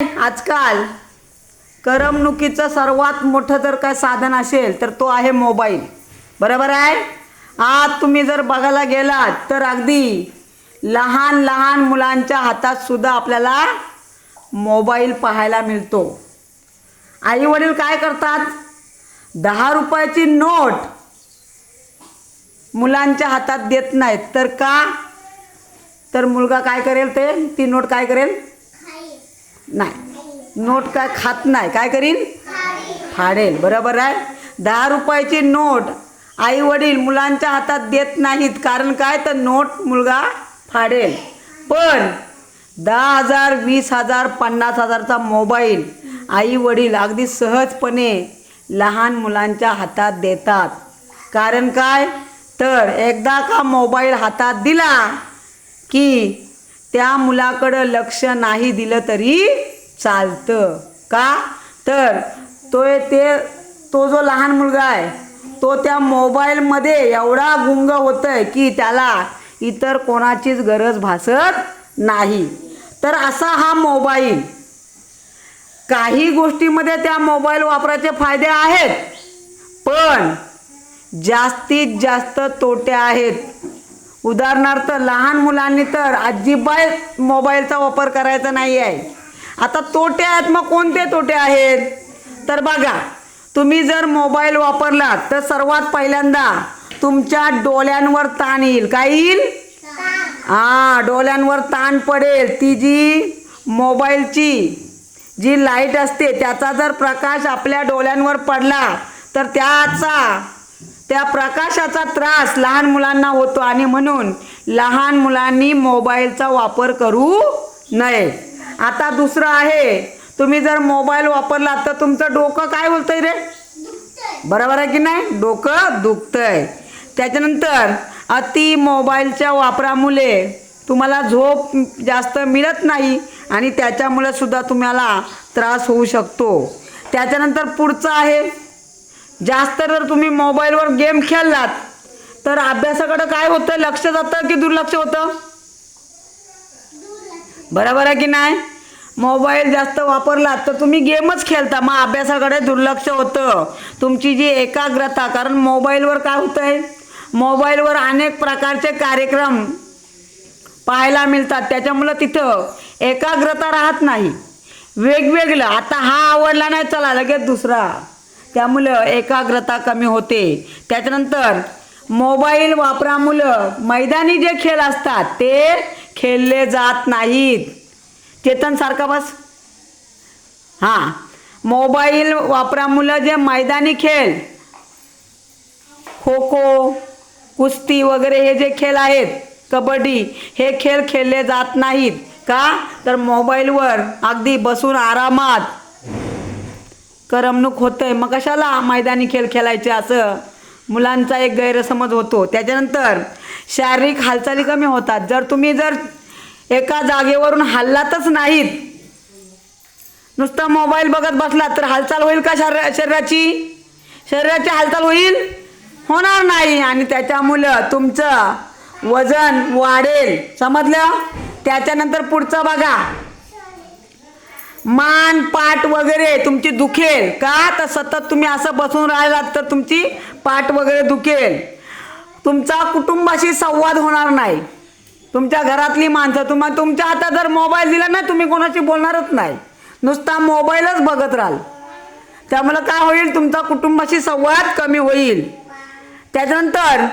आजकाल करमणुकीचं सर्वात मोठं जर काय साधन असेल तर तो आहे मोबाईल. बरोबर आहे. आज तुम्ही जर बघायला गेलात तर अगदी लहान लहान मुलांच्या हातात सुद्धा आपल्याला मोबाईल पाहायला मिळतो. आई वडील काय करतात, 10 रुपयाची नोट मुलांच्या हातात देत नाहीत. तर का, तर मुलगा काय करेल, ती नोट काय करेल, नाही नोट काय खात नाही, काय करील, फाडेल. बरोबर आहे. 10 रुपयाची नोट आई वडील मुलांच्या हातात देत नाहीत. कारण काय, तर नोट मुलगा फाडेल. पण 10,000 20,000 50,000चा मोबाईल आई वडील अगदी सहजपणे लहान मुलांच्या हातात देतात. कारण काय, तर एकदा का मोबाईल हातात दिला की त्या मुलाकडं लक्ष नाही दिलं तरी चालतं. का, तर तो जो लहान मुलगा आहे तो त्या मोबाईलमध्ये एवढा गुंग होतोय की त्याला इतर कोणाचीच गरज भासत नाही. तर असा हा मोबाईल, काही गोष्टीमध्ये त्या मोबाईल वापराचे फायदे आहेत, पण जास्तीत जास्त तोटे आहेत. उदाहरणार्थ लहान मुलांनी तर अजिबात मोबाईलचा वापर करायचा नाही आहे. आता तोटे आहेत, मग कोणते तोटे आहेत, तर बघा, तुम्ही जर मोबाईल वापरलात तर सर्वात पहिल्यांदा तुमच्या डोळ्यांवर ताण येईल. काय येईल, डोळ्यांवर ताण पडेल. ती जी मोबाईलची जी लाईट असते त्याचा जर प्रकाश आपल्या डोळ्यांवर पडला तर त्या प्रकाशाचा त्रास लहान मुलांना होतो आणि म्हणून लहान मुलांनी मोबाईलचा वापर करू नये. आता दुसरं आहे, तुम्ही जर मोबाईल वापरला तर तुमचं डोकं काय बोलतंय रे, बरोबर आहे की नाही, डोकं दुखतंय. त्याच्यानंतर अति मोबाईलच्या वापरामुळे तुम्हाला झोप जास्त मिळत नाही आणि त्याच्यामुळे सुद्धा तुम्हाला त्रास होऊ शकतो. त्याच्यानंतर पुढचं आहे, जास्त जर तुम्ही मोबाईलवर गेम खेळलात तर अभ्यासाकडे काय होतं, लक्ष जातं की दुर्लक्ष होतं, बरोबर आहे की नाही. मोबाईल जास्त वापरलात तर तुम्ही गेमच खेळता, मग अभ्यासाकडे दुर्लक्ष होतं. तुमची जी एकाग्रता, कारण मोबाईलवर काय होतं आहे, मोबाईलवर अनेक प्रकारचे कार्यक्रम पाहायला मिळतात, त्याच्यामुळं तिथं एकाग्रता राहत नाही. वेगवेगळं, आता हा आवडला नाही, चला लगेच दुसरा, त्यामुळं एकाग्रता कमी होते. त्याच्यानंतर मोबाईल वापरामुळं मैदानी जे खेळ असतात ते खेळले जात नाहीत. चेतन सारखा बस. मोबाईल वापरामुळं जे मैदानी खेळ, खो खो, कुस्ती वगैरे हे जे खेळ आहेत, कबड्डी, हे खेळ खेळले जात नाहीत. का, तर मोबाईलवर अगदी बसून आरामात करमणूक होते, मग कशाला मैदानी खेळ खेळायचे, असं मुलांचा एक गैरसमज होतो. त्याच्यानंतर शारीरिक हालचाली कमी होतात. तुम्ही जर एका जागेवरून हललातच नाहीत, नुसता मोबाईल बघत बसलात तर हालचाल होईल का, शरीराची हालचाल होणार नाही आणि त्याच्यामुळं तुमचं वजन वाढेल. समजलं. त्याच्यानंतर पुढचं बघा, मान पाठ वगैरे तुमची दुखेल. का, तर सतत तुम्ही असं बसून राहिलात तर तुमची पाठ वगैरे दुखेल. तुमचा कुटुंबाशी संवाद होणार नाही. तुमच्या घरातली माणसं, तुमच्या हातात जर मोबाईल दिला ना, तुम्ही कोणाशी बोलणारच नाही, नुसता मोबाईलच बघत राहाल. त्यामुळे काय होईल, तुमचा कुटुंबाशी संवाद कमी होईल. त्याच्यानंतर